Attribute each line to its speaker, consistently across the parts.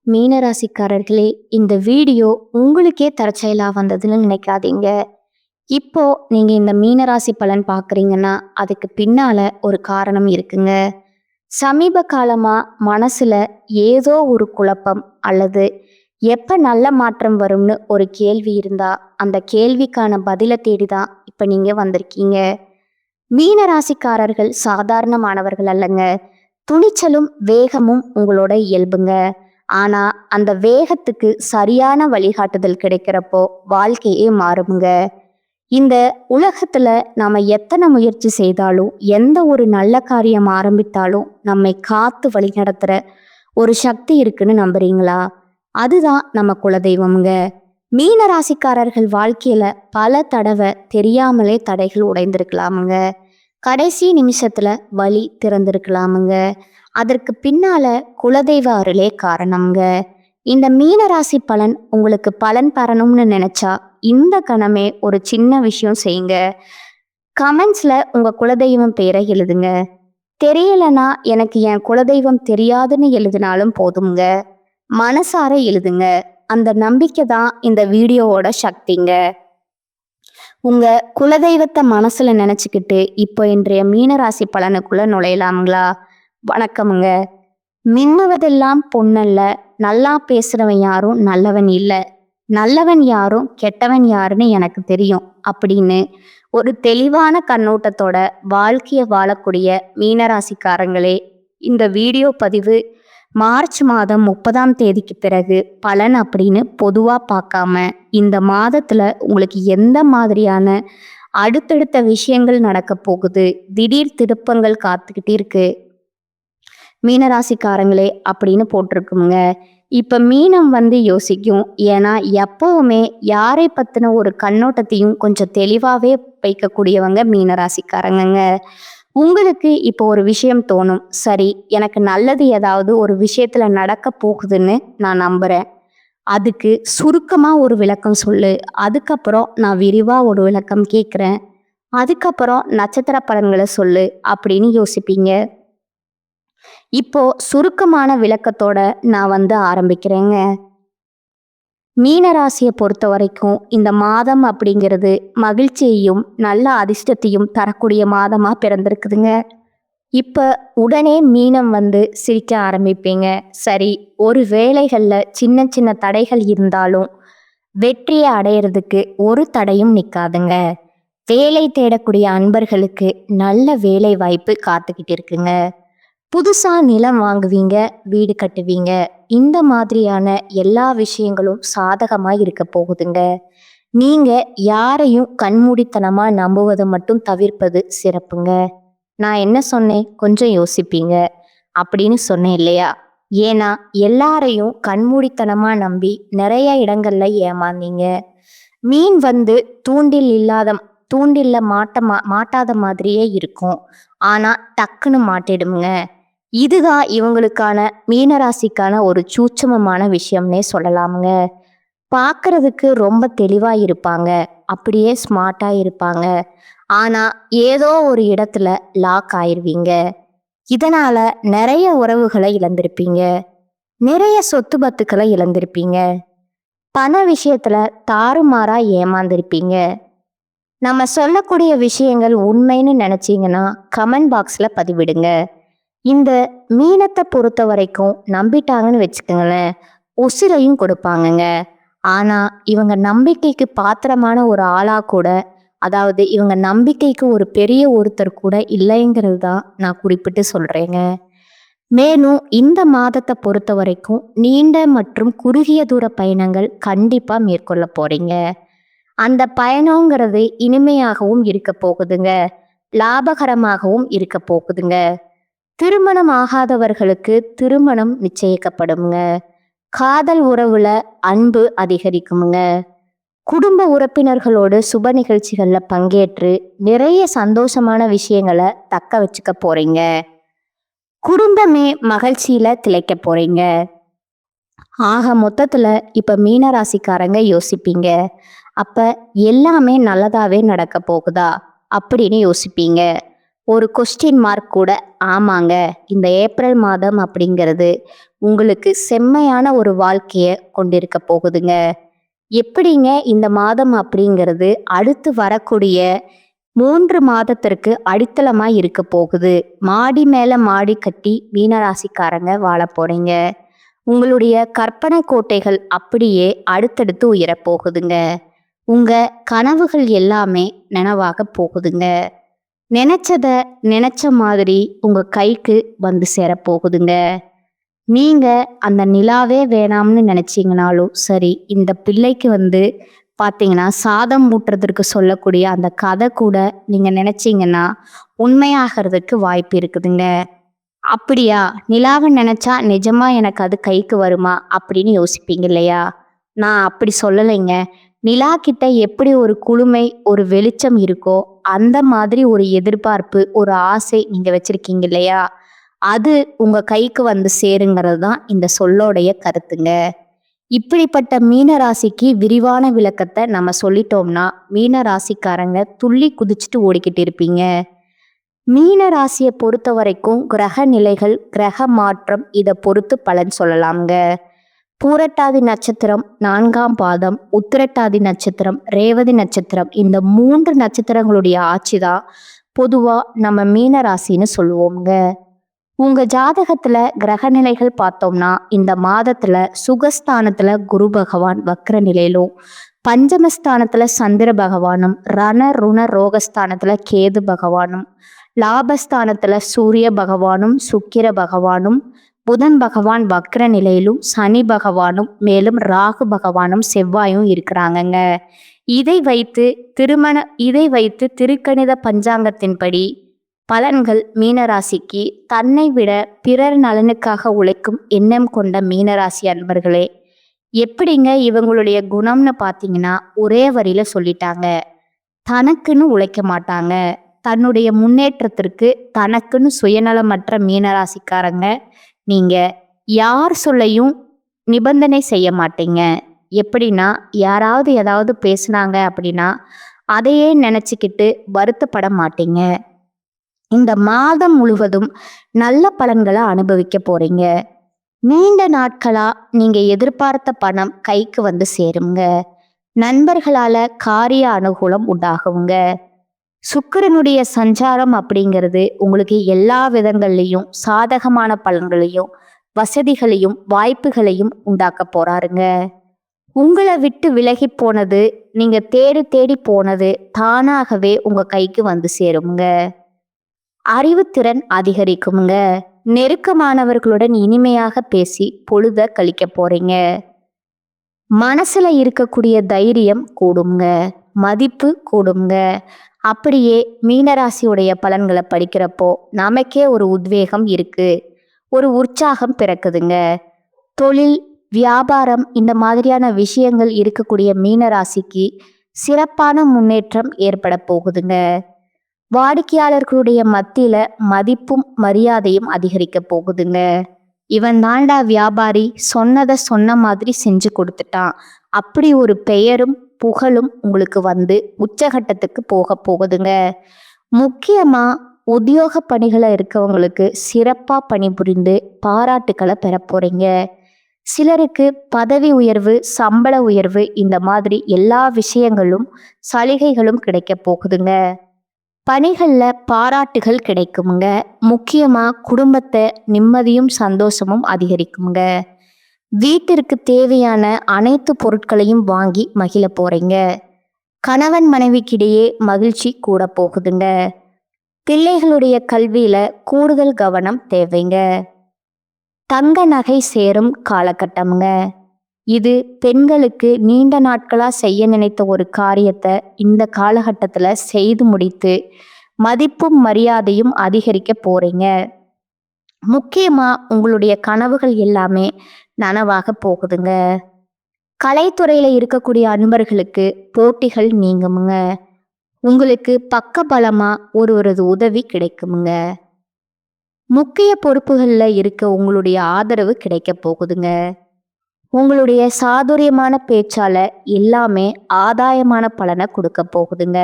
Speaker 1: மீனராசிக்காரர்களே, இந்த வீடியோ உங்களுக்கே தற்செயலா வந்ததுன்னு நினைக்காதீங்க. இப்போ நீங்க இந்த மீனராசி பலன் பார்க்குறீங்கன்னா, அதுக்கு பின்னால ஒரு காரணம் இருக்குங்க. சமீப காலமா மனசுல ஏதோ ஒரு குழப்பம் அல்லது எப்ப நல்ல மாற்றம் வரும்னு ஒரு கேள்வி இருந்தா, அந்த கேள்விக்கான பதில தேடி தான் இப்ப நீங்க வந்திருக்கீங்க. மீனராசிக்காரர்கள் சாதாரணமானவர்கள் அல்லங்க. துணிச்சலும் வேகமும் உங்களோட இயல்புங்க. ஆனா அந்த வேகத்துக்கு சரியான வழிகாட்டுதல் கிடைக்கிறப்போ வாழ்க்கையே மாறுமுங்க. இந்த உலகத்துல நாம எத்தனை முயற்சி செய்தாலும் எந்த ஒரு நல்ல காரியம் ஆரம்பித்தாலும் நம்மை காத்து வழி நடத்துற ஒரு சக்தி இருக்குன்னு நம்புறீங்களா? அதுதான் நம்ம குலதெய்வம்ங்க. மீன ராசிக்காரர்கள் வாழ்க்கையில பல தடவை தெரியாமலே தடைகள் உடைந்திருக்கலாமுங்க. கடைசி நிமிஷத்துல வழி திறந்திருக்கலாமுங்க. அதற்கு பின்னால குலதெய்வ அருளே காரணம்ங்க. இந்த மீனராசி பலன் உங்களுக்கு பலன் பெறணும்னு நினைச்சா இந்த கணமே ஒரு சின்ன விஷயம் செய்யுங்க. கமெண்ட்ஸ்ல உங்க குலதெய்வம் பேரை எழுதுங்க. தெரியலனா எனக்கு என் குலதெய்வம் தெரியாதுன்னு எழுதினாலும் போதுங்க. மனசார எழுதுங்க. அந்த நம்பிக்கை தான் இந்த வீடியோவோட சக்திங்க. உங்க குலதெய்வத்தை மனசுல நினைச்சுக்கிட்டு இப்போ இன்றைய மீனராசி பலனுக்குள்ள நுழையலாமுங்களா? வணக்கமுங்க. மின்னுவதெல்லாம் பொன்னல்ல, நல்லா பேசுறவன் யாரும் நல்லவன் இல்லை, நல்லவன் யாரும் கெட்டவன் யாருன்னு எனக்கு தெரியும் அப்படின்னு ஒரு தெளிவான கண்ணோட்டத்தோட வாழ்க்கையை வாழக்கூடிய மீனராசிக்காரங்களே, இந்த வீடியோ பதிவு மார்ச் மாதம் 30ஆம் தேதிக்கு பிறகு பலன் அப்படின்னு பொதுவாக பார்க்காம இந்த மாதத்தில் உங்களுக்கு எந்த மாதிரியான அடுத்தடுத்த விஷயங்கள் நடக்க போகுது, திடீர் திருப்பங்கள் காத்துக்கிட்டு இருக்கு மீனராசிக்காரங்களே அப்படின்னு போட்டிருக்குங்க. இப்போ மீனம் யோசிக்கும். ஏன்னா எப்பவுமே யாரை பற்றின ஒரு கண்ணோட்டத்தையும் கொஞ்சம் தெளிவாகவே வைக்கக்கூடியவங்க மீனராசிக்காரங்கங்க. உங்களுக்கு இப்போ ஒரு விஷயம் தோணும், சரி எனக்கு நல்லது ஏதாவது ஒரு விஷயத்துல நடக்க போகுதுன்னு நான் நம்புறேன், அதுக்கு சுருக்கமா ஒரு விளக்கம் சொல்லு, அதுக்கப்புறம் நான் விரிவா ஒரு விளக்கம் கேட்குறேன், அதுக்கப்புறம் நட்சத்திர பலன்களை சொல்லு அப்படின்னு யோசிப்பீங்க. இப்போ சுருக்கமான விளக்கத்தோட நான் ஆரம்பிக்கிறேங்க. மீனராசியை பொறுத்த வரைக்கும் இந்த மாதம் அப்படிங்கிறது மகிழ்ச்சியையும் நல்ல அதிர்ஷ்டத்தையும் தரக்கூடிய மாதமா பிறந்திருக்குதுங்க. இப்போ உடனே மீனம் சிரிக்க ஆரம்பிப்பீங்க. சரி, ஒரு வேலைகளில் சின்ன சின்ன தடைகள் இருந்தாலும் வெற்றியை அடையிறதுக்கு ஒரு தடையும் நிற்காதுங்க. வேலை தேடக்கூடிய அன்பர்களுக்கு நல்ல வேலை வாய்ப்பு காத்துக்கிட்டு இருக்குங்க. புதுசா நிலம் வாங்குவீங்க, வீடு கட்டுவீங்க. இந்த மாதிரியான எல்லா விஷயங்களும் சாதகமா இருக்க போகுதுங்க. நீங்க யாரையும் கண்மூடித்தனமா நம்புவதை மட்டும் தவிர்ப்பது சிறப்புங்க. நான் என்ன சொன்னேன், கொஞ்சம் யோசிப்பீங்க அப்படின்னு சொன்னேன் இல்லையா? ஏன்னா எல்லாரையும் கண்மூடித்தனமா நம்பி நிறைய இடங்கள்ல ஏமாந்தீங்க. மீன் தூண்டில்ல மாட்டாத மாதிரியே இருக்கும், ஆனா டக்குன்னு மாட்டிடுங்க. இதுதான் இவங்களுக்கான மீனராசிக்கான ஒரு சூட்சமமான விஷயம்னே சொல்லலாமுங்க. பார்க்கறதுக்கு ரொம்ப தெளிவா இருப்பாங்க, அப்படியே ஸ்மார்ட்டா இருப்பாங்க. ஆனா ஏதோ ஒரு இடத்துல லாக் ஆயிருவீங்க. இதனால நிறைய உறவுகளை இழந்திருப்பீங்க, நிறைய சொத்து பத்துக்களை இழந்திருப்பீங்க, பண விஷயத்துல தாறுமாறா ஏமாந்திருப்பீங்க. நம்ம சொல்லக்கூடிய விஷயங்கள் உண்மைன்னு நினைச்சீங்கன்னா கமெண்ட் பாக்ஸ்ல பதிவிடுங்க. இந்த மீனத்தை பொறுத்த வரைக்கும் நம்பிட்டாங்கன்னு வச்சுக்கோங்களேன், உசிரையும் கொடுப்பாங்கங்க. ஆனா இவங்க நம்பிக்கைக்கு பாத்திரமான ஒரு ஆளா கூட, அதாவது இவங்க நம்பிக்கைக்கு ஒரு பெரிய ஒருத்தர் கூட இல்லைங்கிறது தான் நான் குறிப்பிட்டு சொல்றேங்க. மேலும் இந்த மாதத்தை பொறுத்த வரைக்கும் நீண்ட மற்றும் குறுகிய தூர பயணங்கள் கண்டிப்பா மேற்கொள்ள போறீங்க. அந்த பயணங்கிறது இனிமையாகவும் இருக்க போகுதுங்க, லாபகரமாகவும் இருக்க போகுதுங்க. திருமணம் ஆகாதவர்களுக்கு திருமணம் நிச்சயிக்கப்படுங்க. காதல் உறவுல அன்பு அதிகரிக்குமுங்க. குடும்ப உறுப்பினர்களோடு சுப நிகழ்ச்சிகள்ல பங்கேற்று நிறைய சந்தோஷமான விஷயங்களை தக்க வச்சுக்க போறீங்க. குடும்பமே மகிழ்ச்சியில திளைக்க போறீங்க. ஆக மொத்தத்துல இப்ப மீனராசிக்காரங்க யோசிப்பீங்க, அப்ப எல்லாமே நல்லதாவே நடக்க போகுதா அப்படின்னு யோசிப்பீங்க. ஒரு கொஸ்டின் மார்க் கூட. ஆமாங்க, இந்த ஏப்ரல் மாதம் அப்படிங்கிறது உங்களுக்கு செம்மையான ஒரு வாழ்க்கைய கொண்டிருக்க போகுதுங்க. எப்படிங்க இந்த மாதம் அப்படிங்கிறது அடுத்து வரக்கூடிய 3 மாதத்திற்கு அடித்தளமா இருக்க போகுது. மாடி மேல மாடி கட்டி மீனராசிக்காரங்க வாழ போறீங்க. உங்களுடைய கற்பனை கோட்டைகள் அப்படியே அடுத்தடுத்து உயரப் போகுதுங்க. உங்க கனவுகள் எல்லாமே நனவாக போகுதுங்க. நினைச்சத நினைச்ச மாதிரி உங்க கைக்கு வந்து சேரப்போகுதுங்க. நீங்க அந்த நிலாவே வேணாம்னு நினைச்சீங்கனாலும் சரி, இந்த பிள்ளைக்கு பார்த்தீங்கன்னா சாதம் ஊட்டுறதற்கு சொல்லக்கூடிய அந்த கதை கூட நீங்க நினைச்சீங்கன்னா உண்மையாகிறதுக்கு வாய்ப்பு இருக்குதுங்க. அப்படியா, நிலாவை நினைச்சா நிஜமா எனக்கு அது கைக்கு வருமா அப்படின்னு யோசிப்பீங்க இல்லையா? நான் அப்படி சொல்லலைங்க. நிலா கிட்ட எப்படி ஒரு குளுமை, ஒரு வெளிச்சம் இருக்கோ அந்த மாதிரி ஒரு எதிர்பார்ப்பு, ஒரு ஆசை நீங்க வச்சிருக்கீங்க இல்லையா? அது உங்க கைக்கு வந்து சேருங்கிறது தான் இந்த சொல்லோடைய கருத்துங்க. இப்படிப்பட்ட மீன ராசிக்கு விரிவான விளக்கத்தை நம்ம சொல்லிட்டோம்னா மீன ராசிக்காரங்க துள்ளி குதிச்சுட்டு ஓடிக்கிட்டு இருப்பீங்க. மீன ராசியை பொறுத்த வரைக்கும் கிரக நிலைகள், கிரக மாற்றம் இதை பொறுத்து பலன் சொல்லலாம்ங்க. பூரட்டாதி நட்சத்திரம் 4ஆம் பாதம், உத்திரட்டாதி நட்சத்திரம், ரேவதி நட்சத்திரம், இந்த 3 நட்சத்திரங்களுடைய ஆட்சி தான் பொதுவா நம்ம மீன ராசின்னு சொல்லுவோம்ங்க. உங்க ஜாதகத்துல கிரக நிலைகள் பார்த்தோம்னா இந்த மாதத்துல சுகஸ்தானத்துல குரு பகவான் வக்ர நிலையிலும், பஞ்சமஸ்தானத்துல சந்திர பகவானும், ரண ருண ரோகஸ்தானத்துல கேது பகவானும், லாபஸ்தானத்துல சூரிய பகவானும், சுக்கிர பகவானும், புதன் பகவான் வக்ர நிலையிலும், சனி பகவானும், மேலும் ராகு பகவானும் செவ்வாயும் இருக்கிறாங்கங்க. இதை வைத்து திருக்கணித பஞ்சாங்கத்தின்படி பலன்கள் மீனராசிக்கு தன்னை விட பிறர் நலனுக்காக உழைக்கும் எண்ணம் கொண்ட மீனராசி அன்பர்களே, எப்படிங்க இவங்களுடைய குணம்னு பார்த்தீங்கன்னா ஒரே வரியில சொல்லிட்டாங்க. தனக்குன்னு உழைக்க மாட்டாங்க. தன்னுடைய முன்னேற்றத்திற்கு தனக்குன்னு சுயநலமற்ற மீனராசிக்காரங்க நீங்க. யார் சொல்லையும் நிபந்தனை செய்ய மாட்டீங்க. எப்படின்னா, யாராவது ஏதாவது பேசுனாங்க அப்படின்னா அதையே நினைச்சுக்கிட்டு வருத்தப்பட மாட்டீங்க. இந்த மாதம் முழுவதும் நல்ல பலன்களை அனுபவிக்க போறீங்க. நீண்ட நாட்களா நீங்க எதிர்பார்த்த பணம் கைக்கு வந்து சேருங்க. நண்பர்களால காரிய அனுகூலம் உண்டாகுங்க. சுக்கிரனுடைய சஞ்சாரம் அப்படிங்கிறது உங்களுக்கு எல்லா விதங்கள்லையும் சாதகமான பலன்களையும், வசதிகளையும், வாய்ப்புகளையும் உண்டாக்க போறாருங்க. உங்களை விட்டு விலகி போனது, நீங்க தேடி தேடி போனது தானாகவே உங்க கைக்கு வந்து சேருங்க. அறிவுத்திறன் அதிகரிக்குங்க. நெருக்கமானவர்களுடன் இனிமையாக பேசி பொழுத கழிக்க போறீங்க. மனசுல இருக்கக்கூடிய தைரியம் கூடுங்க, மதிப்பு கூடுங்க. அப்படியே மீனராசியுடைய பலன்களை படிக்கிறப்போ நமக்கே ஒரு உத்வேகம் இருக்கு, ஒரு உற்சாகம் பிறக்குதுங்க. தொழில், வியாபாரம் இந்த மாதிரியான விஷயங்கள் இருக்கக்கூடிய மீனராசிக்கு சிறப்பான முன்னேற்றம் ஏற்பட போகுதுங்க. வாடிக்கையாளர்களுடைய மத்தியில மதிப்பும் மரியாதையும் அதிகரிக்க போகுதுங்க. இவன் தாண்டா வியாபாரி, சொன்னதை சொன்ன மாதிரி செஞ்சு கொடுத்துட்டான், அப்படி ஒரு பெயரும் புகழும் உங்களுக்கு வந்து உச்சகட்டத்துக்கு போக போகுதுங்க. முக்கியமா உத்தியோக பணிகளை இருக்கவங்களுக்கு சிறப்பா பணிபுரிந்து பாராட்டுக்களை பெற போறீங்க. சிலருக்கு பதவி உயர்வு, சம்பள உயர்வு இந்த மாதிரி எல்லா விஷயங்களும் சலுகைகளும் கிடைக்க போகுதுங்க. பணிகள்ல பாராட்டுகள் கிடைக்குமுங்க. முக்கியமா குடும்பத்தை நிம்மதியும் சந்தோஷமும் அதிகரிக்குங்க. வீட்டிற்கு தேவையான அனைத்து பொருட்களையும் வாங்கி மகிழ போறீங்க. கணவன் மனைவிக்கிடையே மகிழ்ச்சி கூட போகுதுங்க. பிள்ளைகளுடைய கல்வியில கூடுதல் கவனம் தேவைங்க. தங்க நகை சேரும் காலகட்டம்ங்க. இது பெண்களுக்கு நீண்ட நாட்களா செய்ய நினைத்த ஒரு காரியத்தை இந்த காலகட்டத்துல செய்து முடித்து மதிப்பும் மரியாதையும் அதிகரிக்க போறீங்க. முக்கியமா உங்களுடைய கனவுகள் எல்லாமே நனவாக போகுதுங்க. கலைத்துறையில இருக்கக்கூடிய அன்பர்களுக்கு போட்டிகள் நீங்குமுங்க. உங்களுக்கு பக்கபலமா ஒருவரது உதவி கிடைக்குமுங்க. முக்கிய பொறுப்புகள்ல இருக்க உங்களுடைய ஆதரவு கிடைக்க போகுதுங்க. உங்களுடைய சாதுரியமான பேச்சால எல்லாமே ஆதாயமான பலனை கொடுக்க போகுதுங்க.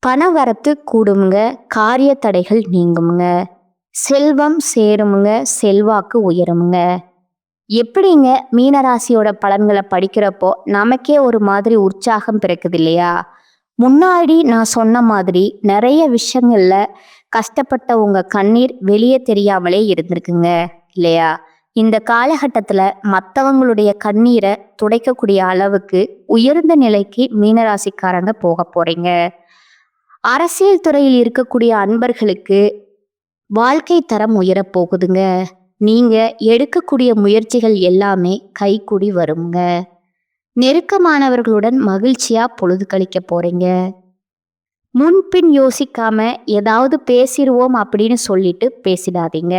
Speaker 1: பணவரத்து கூடுமுங்க, காரிய தடைகள் நீங்குமுங்க, செல்வம் சேருமுங்க, செல்வாக்கு உயருமுங்க. எப்படிங்க மீனராசியோட பலன்களை படிக்கிறப்போ நமக்கே ஒரு மாதிரி உற்சாகம் பிறக்குது இல்லையா? முன்னாடி நான் சொன்ன மாதிரி நிறைய விஷயங்கள்ல கஷ்டப்பட்ட உங்க கண்ணீர் வெளியே தெரியாமலே இருந்திருக்குங்க இல்லையா? இந்த காலகட்டத்துல மற்றவங்களுடைய கண்ணீரை துடைக்கக்கூடிய அளவுக்கு உயர்ந்த நிலைக்கு மீனராசிக்காரங்க போக போறீங்க. அரசியல் துறையில் இருக்கக்கூடிய அன்பர்களுக்கு வாழ்க்கை தரம் உயரப் போகுதுங்க. நீங்க எடுக்கக்கூடிய முயற்சிகள் எல்லாமே கைகூடி வருங்க. நெருக்கமானவர்களுடன் மகிழ்ச்சியா பொழுது கழிக்க போறீங்க. முன்பின் யோசிக்காம ஏதாவது பேசிடுவோம் அப்படின்னு சொல்லிட்டு பேசிடாதீங்க.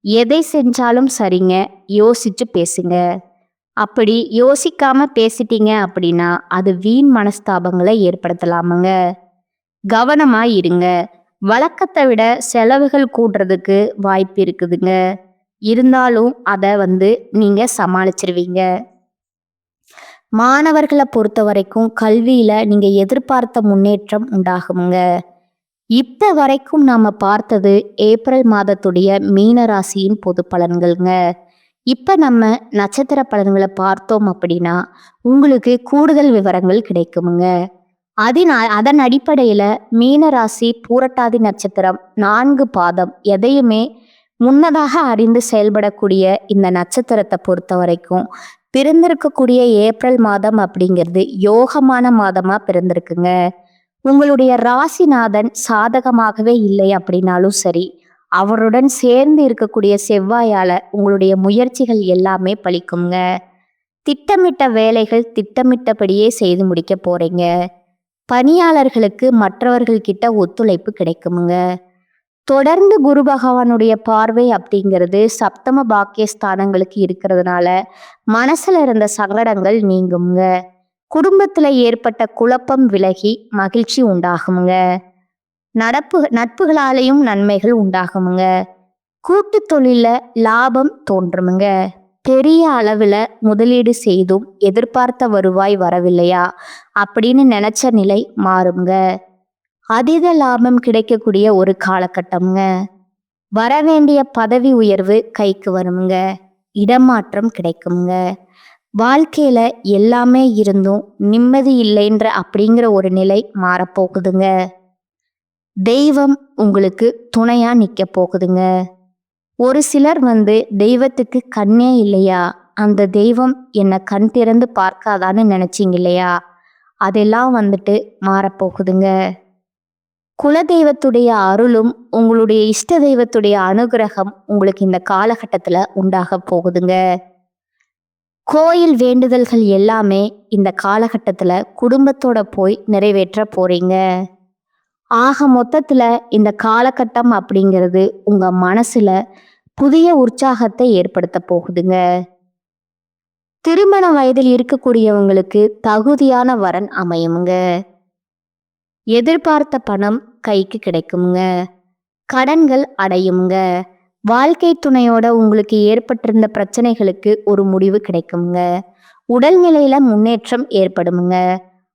Speaker 1: எதை செஞ்சாலும் சரிங்க, யோசிச்சு பேசுங்க. அப்படி யோசிக்காம பேசிட்டீங்க அப்படின்னா அது வீண் மனஸ்தாபங்களை ஏற்படுத்தலாமுங்க. கவனமா இருங்க. வழக்கத்தை விட செலவுகள் கூடுறதுக்கு வாய்ப்பு இருக்குதுங்க. இருந்தாலும் அதை நீங்க சமாளிச்சிருவீங்க. மாணவர்களை பொறுத்த வரைக்கும் கல்வியில நீங்க எதிர்பார்த்த முன்னேற்றம் உண்டாகுங்க. இப்ப வரைக்கும் நாம பார்த்தது ஏப்ரல் மாதத்துடைய மீன ராசியின் பொது பலன்கள்ங்க. இப்ப நம்ம நட்சத்திர பலன்களை பார்த்தோம் அப்படின்னா உங்களுக்கு கூடுதல் விவரங்கள் கிடைக்குமுங்க. அதன் அடிப்படையில மீன ராசி பூரட்டாதி நட்சத்திரம் 4 பாதம் எதையுமே முன்னதாக அறிந்து செயல்படக்கூடிய இந்த நட்சத்திரத்தை பொறுத்த வரைக்கும் பிறந்திருக்கக்கூடிய ஏப்ரல் மாதம் அப்படிங்கிறது யோகமான மாதமா பிறந்திருக்குங்க. உங்களுடைய ராசிநாதன் சாதகமாகவே இல்லை அப்படின்னாலும் சரி, அவருடன் சேர்ந்து இருக்கக்கூடிய செவ்வாயால உங்களுடைய முயற்சிகள் எல்லாமே பலிக்குங்க. திட்டமிட்ட வேலைகள் திட்டமிட்டபடியே செய்து முடிக்க போறீங்க. பணியாளர்களுக்கு மற்றவர்கள் கிட்ட ஒத்துழைப்பு கிடைக்குமுங்க. தொடர்ந்து குரு பகவானுடைய பார்வை அப்படிங்கிறது சப்தம பாக்கியஸ்தானங்களுக்கு இருக்கிறதுனால மனசுல இருந்த சங்கடங்கள் நீங்குங்க. குடும்பத்துல ஏற்பட்ட குழப்பம் விலகி மகிழ்ச்சி உண்டாகுமுங்க. நட்புகளாலேயும் நன்மைகள் உண்டாகுமுங்க. கூட்டு தொழில லாபம் தோன்றுமுங்க. பெரிய அளவுல முதலீடு செய்தும் எதிர்பார்த்த வருவாய் வரவில்லையா அப்படின்னு நினைச்ச நிலை மாறுங்க. அதீத லாபம் கிடைக்கக்கூடிய ஒரு காலகட்டம்ங்க. வரவேண்டிய பதவி உயர்வு கைக்கு வருமுங்க. இடமாற்றம் கிடைக்குங்க. வாழ்க்கையில எல்லாமே இருந்தும் நிம்மதி இல்லைன்ற அப்படிங்கிற ஒரு நிலை மாறப்போகுதுங்க. தெய்வம் உங்களுக்கு துணையா நிக்க போகுதுங்க. ஒரு சிலர் தெய்வத்துக்கு கண்ணே இல்லையா, அந்த தெய்வம் என்னை கண் திறந்து பார்க்காதான்னு நினைச்சிங்க இல்லையா, அதெல்லாம் மாறப்போகுதுங்க. குலதெய்வத்துடைய அருளும் உங்களுடைய இஷ்ட தெய்வத்துடைய அனுகிரகம் உங்களுக்கு இந்த காலகட்டத்துல உண்டாக போகுதுங்க. கோயில் வேண்டுதல்கள் எல்லாமே இந்த காலகட்டத்துல குடும்பத்தோட போய் நிறைவேற்ற போறீங்க. ஆக மொத்தத்துல இந்த காலகட்டம் அப்படிங்கிறது உங்க மனசுல புதிய உற்சாகத்தை ஏற்படுத்த போகுதுங்க. திருமண வயதில் இருக்கக்கூடியவங்களுக்கு தகுதியான வரன் அமையுங்க. எதிர்பார்த்த பணம் கைக்கு கிடைக்குங்க. கடன்கள் அடையுங்க. வாழ்க்கை துணையோட உங்களுக்கு ஏற்பட்டிருந்த பிரச்சனைகளுக்கு ஒரு முடிவு கிடைக்குங்க. உடல்நிலையில முன்னேற்றம் ஏற்படுமுங்க.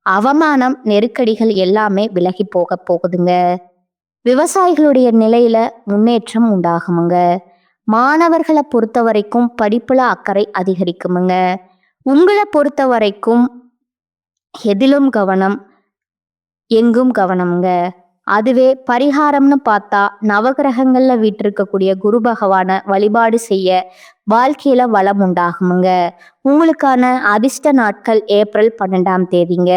Speaker 1: அவமானம் நெருக்கடிகள் எல்லாமே விலகி போக போகுதுங்க. விவசாயிகளுடைய நிலையில முன்னேற்றம் உண்டாகுமுங்க. மாணவர்களை பொறுத்த வரைக்கும் படிப்புல அக்கறை அதிகரிக்குமுங்க. உங்களை பொறுத்த வரைக்கும் எதிலும் கவனம் எங்கும் கவனம்ங்க. அதுவே பரிகாரம்னு பார்த்தா நவகிரகங்கள்ல வீற்றிருக்கக்கூடிய குரு பகவான வழிபாடு செய்ய வாழ்க்கையில வளம் உண்டாகுமுங்க. உங்களுக்கான அதிர்ஷ்ட நாட்கள் ஏப்ரல் 12ஆம் தேதிங்க.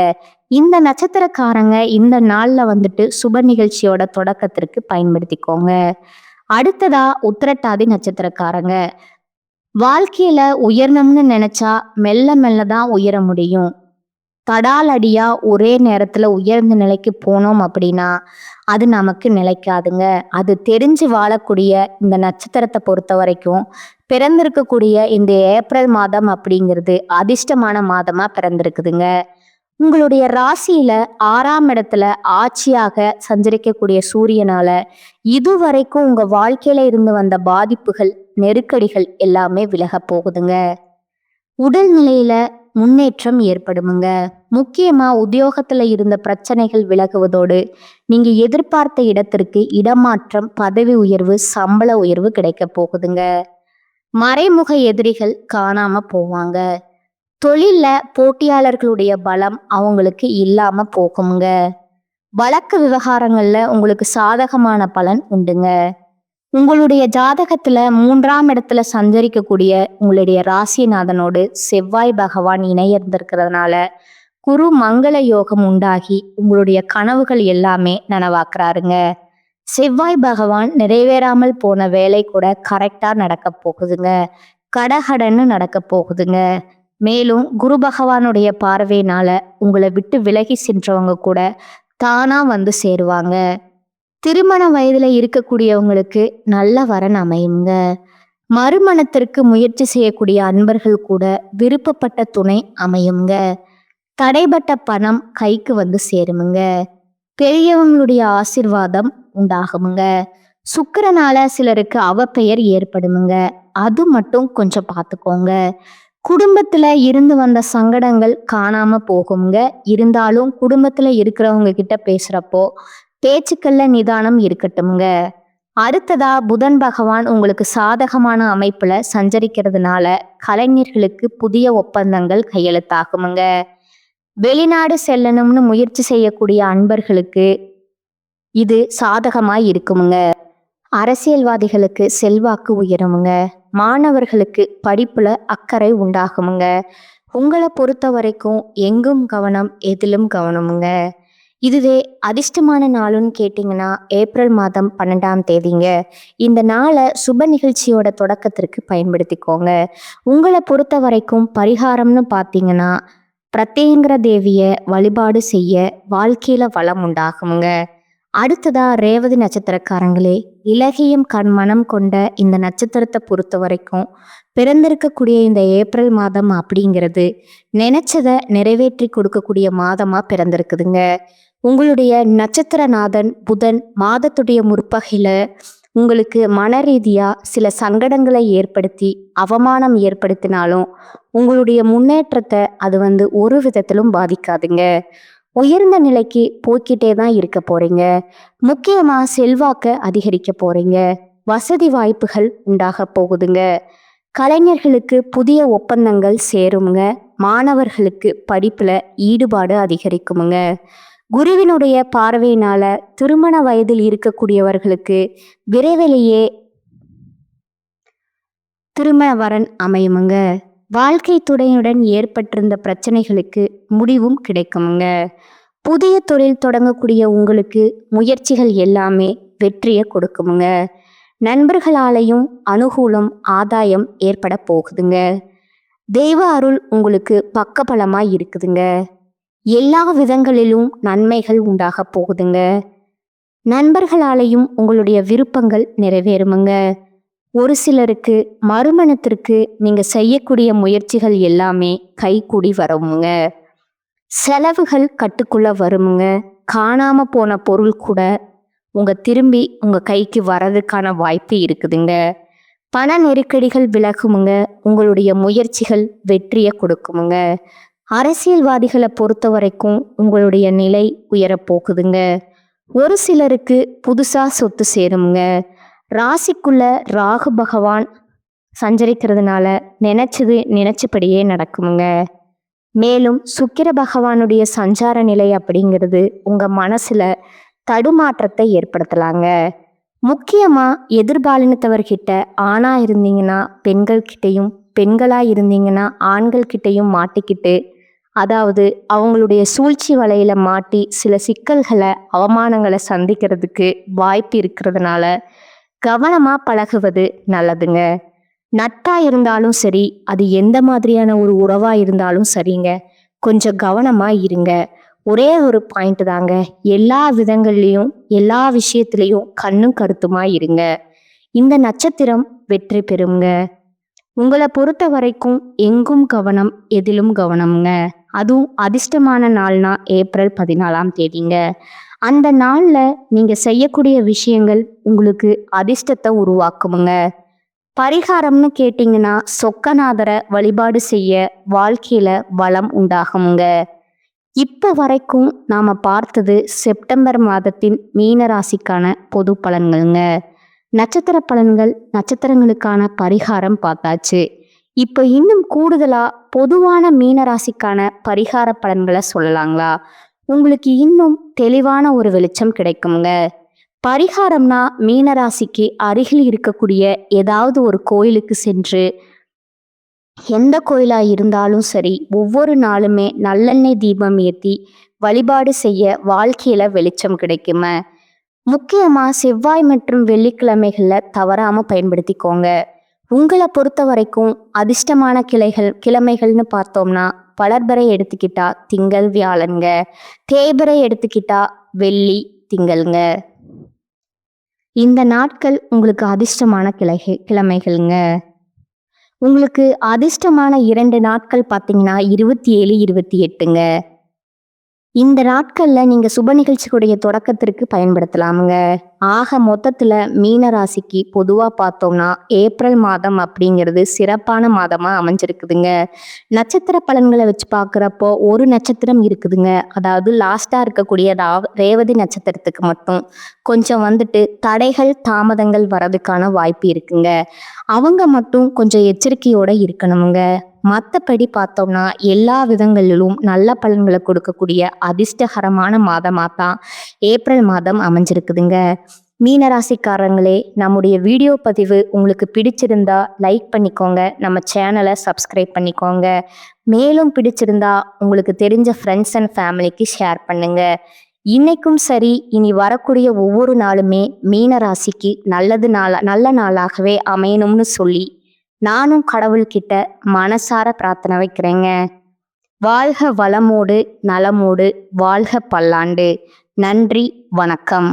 Speaker 1: இந்த நட்சத்திரக்காரங்க இந்த நாள்ல சுப நிகழ்ச்சியோட தொடக்கத்திற்கு பயன்படுத்திக்கோங்க. அடுத்ததா உத்திரட்டாதி நட்சத்திரக்காரங்க. வாழ்க்கையில உயரணும்னு நினைச்சா மெல்ல மெல்ல தான் உயர முடியும். தடால் அடியா ஒரே நேரத்துல உயர்ந்த நிலைக்கு போனோம் அப்படின்னா அது நமக்கு நிலைக்காதுங்க. அது தெரிஞ்சு வாழக்கூடிய இந்த நட்சத்திரத்தை பொறுத்த வரைக்கும் பிறந்திருக்கக்கூடிய இந்த ஏப்ரல் மாதம் அப்படிங்கிறது அதிர்ஷ்டமான மாதமா பிறந்திருக்குதுங்க. உங்களுடைய ராசியில 6ஆம் இடத்துல ஆட்சியாக சஞ்சரிக்கக்கூடிய சூரியனால இதுவரைக்கும் உங்க வாழ்க்கையில இருந்து வந்த பாதிப்புகள் நெருக்கடிகள் எல்லாமே விலக போகுதுங்க. உடல்நிலையில முன்னேற்றம் ஏற்படுமுங்க. முக்கியமா உத்தியோகத்துல இருந்த பிரச்சனைகள் விலகுவதோடு நீங்க எதிர்பார்த்த இடத்திற்கு இடமாற்றம், பதவி உயர்வு, சம்பள உயர்வு கிடைக்க போகுதுங்க. மறைமுக எதிரிகள் காணாம போவாங்க. தொழில்ல போட்டியாளர்களுடைய பலம் அவங்களுக்கு இல்லாம போகுங்க. வழக்கு விவகாரங்கள்ல உங்களுக்கு சாதகமான பலன் உண்டுங்க. உங்களுடைய ஜாதகத்துல 3ஆம் இடத்துல சஞ்சரிக்கக்கூடிய உங்களுடைய ராசிநாதனோடு செவ்வாய் பகவான் இணையர்ந்திருக்கிறதுனால குரு மங்கள யோகம் உண்டாகி உங்களுடைய கனவுகள் எல்லாமே நனவாக்குறாருங்க. செவ்வாய் பகவான் நிறைவேறாமல் போன வேலை கூட கரெக்டா நடக்க போகுதுங்க. கடகடன்னு நடக்க போகுதுங்க. மேலும் குரு பகவானுடைய பார்வையினால உங்களை விட்டு விலகி சென்றவங்க கூட தானா வந்து சேருவாங்க. திருமண வயதுல இருக்கக்கூடியவங்களுக்கு நல்ல வரன் அமையுங்க. மறுமணத்திற்கு முயற்சி செய்யக்கூடிய அன்பர்கள் கூட விருப்பப்பட்ட துணை அமையுங்க. தடைப்பட்ட பணம் கைக்கு வந்து சேருமுங்க. பெரியவங்களுடைய ஆசிர்வாதம் உண்டாகுமுங்க. சுக்கிரனால சிலருக்கு அவப்பெயர் ஏற்படுமுங்க. அது மட்டும் கொஞ்சம் பார்த்துக்கோங்க. குடும்பத்துல இருந்து வந்த சங்கடங்கள் காணாம போகுங்க. இருந்தாலும் குடும்பத்துல இருக்கிறவங்க கிட்ட பேசுறப்போ பேச்சுக்கள்ல நிதானம் இருக்கட்டும்ங்க. அடுத்ததா புதன் பகவான் உங்களுக்கு சாதகமான அமைப்புல சஞ்சரிக்கிறதுனால கலைஞர்களுக்கு புதிய ஒப்பந்தங்கள் கையெழுத்தாகுமுங்க. வெளிநாடு செல்லணும்னு முயற்சி செய்யக்கூடிய அன்பர்களுக்கு இது சாதகமாய் இருக்குமுங்க. அரசியல்வாதிகளுக்கு செல்வாக்கு உயருமுங்க. மாணவர்களுக்கு படிப்புல அக்கறை உண்டாகுமுங்க. உங்களை பொறுத்த வரைக்கும் எங்கும் கவனம், எதிலும் கவனமுங்க. இதுவே அதிர்ஷ்டமான நாளுன்னு கேட்டிங்கன்னா ஏப்ரல் மாதம் 12ஆம் தேதிங்க. இந்த நாளை சுப நிகழ்ச்சியோட தொடக்கத்திற்கு பயன்படுத்திக்கோங்க. உங்களை பொறுத்த வரைக்கும் பரிகாரம்னு பார்த்தீங்கன்னா பிரத்யங்கிர தேவியை வழிபாடு செய்ய வாழ்க்கையில வளம் உண்டாகுங்க. அடுத்ததா ரேவதி நட்சத்திரக்காரங்களே, இலகியம் மனம் கொண்ட இந்த நட்சத்திரத்தை பொறுத்த வரைக்கும் பிறந்திருக்கக்கூடிய இந்த ஏப்ரல் மாதம் அப்படிங்கிறது நினைச்சதை நிறைவேற்றி கொடுக்கக்கூடிய மாதமா பிறந்திருக்குதுங்க. உங்களுடைய நட்சத்திரநாதன் புதன் மாதத்துடைய முற்பகையில உங்களுக்கு மன ரீதியா சில சங்கடங்களை ஏற்படுத்தி அவமானம் ஏற்படுத்தினாலும் உங்களுடைய முன்னேற்றத்தை அது ஒரு விதத்திலும் பாதிக்காதுங்க. உயர்ந்த நிலைக்கு போய்கிட்டே தான் இருக்க போறீங்க. முக்கியமா செல்வாக்க அதிகரிக்க போறீங்க. வசதி வாய்ப்புகள் உண்டாக போகுதுங்க. கலைஞர்களுக்கு புதிய ஒப்பந்தங்கள் சேருங்க. மாணவர்களுக்கு படிப்புல ஈடுபாடு அதிகரிக்குமுங்க. குருவினுடைய பார்வையினால திருமண வயதில் இருக்கக்கூடியவர்களுக்கு விரைவிலேயே திருமண வரன் அமையுமுங்க. வாழ்க்கை துணையுடன் ஏற்பட்டிருந்த பிரச்சனைகளுக்கு முடிவும் கிடைக்குமுங்க. புதிய தொழில் தொடங்கக்கூடிய உங்களுக்கு முயற்சிகள் எல்லாமே வெற்றியை கொடுக்குமுங்க. நண்பர்களாலையும் அனுகூலம் ஆதாயம் ஏற்பட போகுதுங்க. தெய்வ அருள் உங்களுக்கு பக்கபலமாய் இருக்குதுங்க. எல்லா விதங்களிலும் நன்மைகள் உண்டாக போகுதுங்க. நண்பர்களாலையும் உங்களுடைய விருப்பங்கள் நிறைவேறுமுங்க. ஒரு சிலருக்கு மறுமணத்திற்கு நீங்க செய்யக்கூடிய முயற்சிகள் எல்லாமே கைகூடி வருமுங்க. செலவுகள் கட்டுக்குள்ள வருமுங்க. காணாம போன பொருள் கூட திரும்பி உங்க கைக்கு வர்றதுக்கான வாய்ப்பு இருக்குதுங்க. பண நெருக்கடிகள் விலகுமுங்க. உங்களுடைய முயற்சிகள் வெற்றியை கொடுக்குமுங்க. அரசியல்வாதிகளை பொறுத்த வரைக்கும் உங்களுடைய நிலை உயரப்போகுதுங்க. ஒரு சிலருக்கு புதுசா சொத்து சேருமுங்க. ராசிக்குள்ள ராகு பகவான் சஞ்சரிக்கிறதுனால நினைச்சது நினைச்சபடியே நடக்குமுங்க. மேலும் சுக்கிர பகவானுடைய சஞ்சார நிலை அப்படிங்கிறது உங்க மனசுல தடுமாற்றத்தை ஏற்படுத்தலாங்க. முக்கியமா எதிர்பாலினத்தவர்கிட்ட ஆணா இருந்தீங்கன்னா பெண்கள் கிட்டையும், பெண்களா இருந்தீங்கன்னா ஆண்கள் கிட்டையும் மாட்டிக்கிட்டு, அதாவது அவங்களுடைய சூழ்ச்சி வலையில மாட்டி சில சிக்கல்களை அவமானங்களை சந்திக்கிறதுக்கு வாய்ப்பு இருக்கிறதுனால கவனமா பழகுவது நல்லதுங்க. நட்பா இருந்தாலும் சரி, அது எந்த மாதிரியான ஒரு உறவா இருந்தாலும் சரிங்க, கொஞ்சம் கவனமா இருங்க. ஒரே ஒரு பாயிண்ட் தாங்க, எல்லா விதங்கள்லையும் எல்லா விஷயத்திலையும் கண்ணும் கருத்துமா இருங்க. இந்த நட்சத்திரம் வெற்றி பெறுங்க. உங்களை பொறுத்த வரைக்கும் எங்கும் கவனம், எதிலும் கவனம்ங்க. அதுவும் அதிர்ஷ்டமான நாள்னா ஏப்ரல் 14ஆம் தேதிங்க. அந்த நாள்ல நீங்க செய்யக்கூடிய விஷயங்கள் உங்களுக்கு அதிர்ஷ்டத்தை உருவாக்குமுங்க. பரிகாரம்னு கேட்டிங்கன்னா சொக்கநாதரை வழிபாடு செய்ய வாழ்க்கையில வளம் உண்டாகுங்க. இப்ப வரைக்கும் நாம பார்த்தது செப்டம்பர் மாதத்தின் மீன ராசிக்கான பொது பலன்கள்ங்க. நட்சத்திர பலன்கள், நட்சத்திரங்களுக்கான பரிகாரம் பார்த்தாச்சு. இப்ப இன்னும் கூடுதலா பொதுவான மீன ராசிக்கான பரிகார பலன்களை சொல்லலாங்களா? உங்களுக்கு இன்னும் தெளிவான ஒரு வெளிச்சம் கிடைக்குங்க. பரிகாரம்னா மீனராசிக்கு அருகில் இருக்கக்கூடிய ஏதாவது ஒரு கோயிலுக்கு சென்று, எந்த கோயிலா இருந்தாலும் சரி, ஒவ்வொரு நாளுமே நல்லெண்ணெய் தீபம் ஏற்றி வழிபாடு செய்ய வாழ்க்கையில வெளிச்சம் கிடைக்கும. முக்கியமா செவ்வாய் மற்றும் வெள்ளிக்கிழமைகள்ல தவறாம பயன்படுத்திக்கோங்க. உங்களை பொறுத்த வரைக்கும் அதிர்ஷ்டமான கிழமைகள்னு பார்த்தோம்னா வளர்பிறை எடுத்துக்கிட்டா திங்கள் வியாழன்க, தேய்பிறை எடுத்துக்கிட்டா வெள்ளி திங்கள்ங்க. இந்த நாட்கள் உங்களுக்கு அதிர்ஷ்டமான கிழமைகள்ங்க. உங்களுக்கு அதிர்ஷ்டமான 2 நாட்கள் பார்த்தீங்கன்னா 27, 28ங்க. இந்த நாட்கள்ல நீங்க சுப நிகழ்ச்சிக்குடைய தொடக்கத்திற்கு பயன்படுத்தலாமுங்க. ஆக மொத்தத்துல மீன ராசிக்கு பொதுவா பார்த்தோம்னா ஏப்ரல் மாதம் அப்படிங்கிறது சிறப்பான மாதமா அமைஞ்சிருக்குதுங்க. நட்சத்திர பலன்களை வச்சு பார்க்குறப்போ ஒரு நட்சத்திரம் இருக்குதுங்க. அதாவது லாஸ்டா இருக்கக்கூடிய ரேவதி நட்சத்திரத்துக்கு மட்டும் கொஞ்சம் தடைகள் தாமதங்கள் வரதுக்கான வாய்ப்பு இருக்குங்க. அவங்க மட்டும் கொஞ்சம் எச்சரிக்கையோட இருக்கணுங்க. மற்றபடி பார்த்தோம்னா எல்லா விதங்களிலும் நல்ல பலன்களை கொடுக்கக்கூடிய அதிர்ஷ்டகரமான மாதமாக தான் ஏப்ரல் மாதம் அமைஞ்சிருக்குதுங்க. மீனராசிக்காரங்களே, நம்முடைய வீடியோ பதிவு உங்களுக்கு பிடிச்சிருந்தா லைக் பண்ணிக்கோங்க, நம்ம சேனலை சப்ஸ்கிரைப் பண்ணிக்கோங்க. மேலும் பிடிச்சிருந்தா உங்களுக்கு தெரிஞ்ச ஃப்ரெண்ட்ஸ் அண்ட் ஃபேமிலிக்கு ஷேர் பண்ணுங்க. இன்னைக்கும் சரி, இனி வரக்கூடிய ஒவ்வொரு நாளுமே மீனராசிக்கு நல்ல நாளாகவே அமையணும்னு சொல்லி நானும் கடவுள்கிட்ட மனசார பிரார்த்தனை வைக்கிறேங்க. வாழ்க வளமோடு நலமோடு, வாழ்க பல்லாண்டு. நன்றி, வணக்கம்.